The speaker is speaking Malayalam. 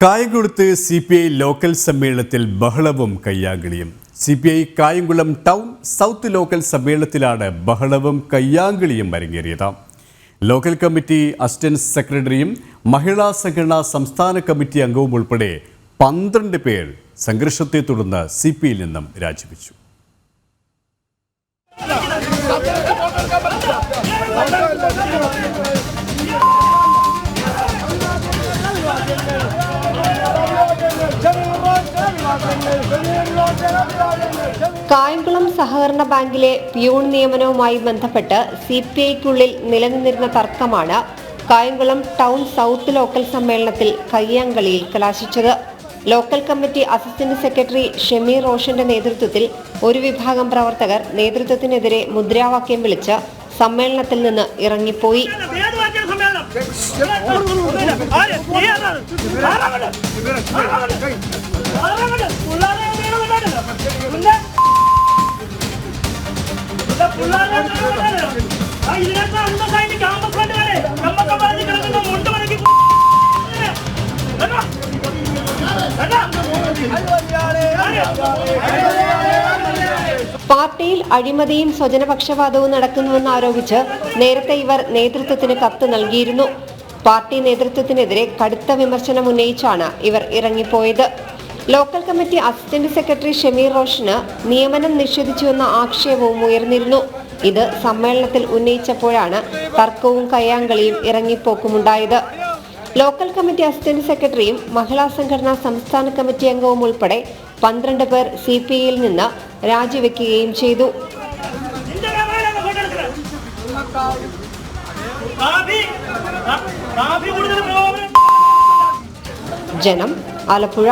കായംകുളത്ത് CPI ലോക്കൽ സമ്മേളനത്തിൽ ബഹളവും കയ്യാങ്കളിയും. CPI Kayamkulam town south local സമ്മേളനത്തിലാണ് ബഹളവും കയ്യാങ്കളിയും അരങ്ങേറിയത്. ലോക്കൽ കമ്മിറ്റി അസിസ്റ്റന്റ് സെക്രട്ടറിയും മഹിളാ സംഘടനാ സംസ്ഥാന കമ്മിറ്റി അംഗവും ഉൾപ്പെടെ 12 പേർ സംഘർഷത്തെ തുടർന്ന് CPIയിൽ നിന്നും രാജിവെച്ചു. കായംകുളം സഹകരണ ബാങ്കിലെ പ്യൂൺ നിയമനവുമായി ബന്ധപ്പെട്ട് CPIക്കുള്ളിൽ നിലനിന്നിരുന്ന തർക്കമാണ് കായംകുളം ടൗൺ സൗത്ത് ലോക്കൽ സമ്മേളനത്തിൽ കയ്യാങ്കളിയിൽ കലാശിച്ചത്. Local committee assistant secretary Shameer റോഷന്റെ നേതൃത്വത്തിൽ ഒരു വിഭാഗം പ്രവർത്തകർ നേതൃത്വത്തിനെതിരെ മുദ്രാവാക്യം വിളിച്ച് സമ്മേളനത്തിൽ നിന്ന് ഇറങ്ങിപ്പോയി. പാർട്ടിയിൽ അഴിമതിയും സ്വജനപക്ഷപാതവും നടക്കുന്നുവെന്ന് ആരോപിച്ച് നേരത്തെ ഇവർ നേതൃത്വത്തിന് കത്ത് നൽകിയിരുന്നു. പാർട്ടി നേതൃത്വത്തിനെതിരെ കടുത്ത വിമർശനം ഉന്നയിച്ചാണ് ഇവർ ഇറങ്ങിപ്പോയത്. Local committee assistant secretary Shameer റോഷന് നിയമനം നിഷേധിച്ചുവെന്ന ആക്ഷേപവും ഉയർന്നിരുന്നു. ഇത് സമ്മേളനത്തിൽ ഉന്നയിച്ചപ്പോഴാണ് തർക്കവും കയ്യാങ്കളിയും ഇറങ്ങിപ്പോക്കുമുണ്ടായത്. ലോക്കൽ കമ്മിറ്റി അസിസ്റ്റന്റ് സെക്രട്ടറിയും മഹിളാ സംഘടനാ സംസ്ഥാന കമ്മിറ്റി അംഗവും ഉൾപ്പെടെ 12 പേർ CPIയിൽ നിന്ന് രാജിവെക്കുകയും ചെയ്തു. ജനം, ആലപ്പുഴ.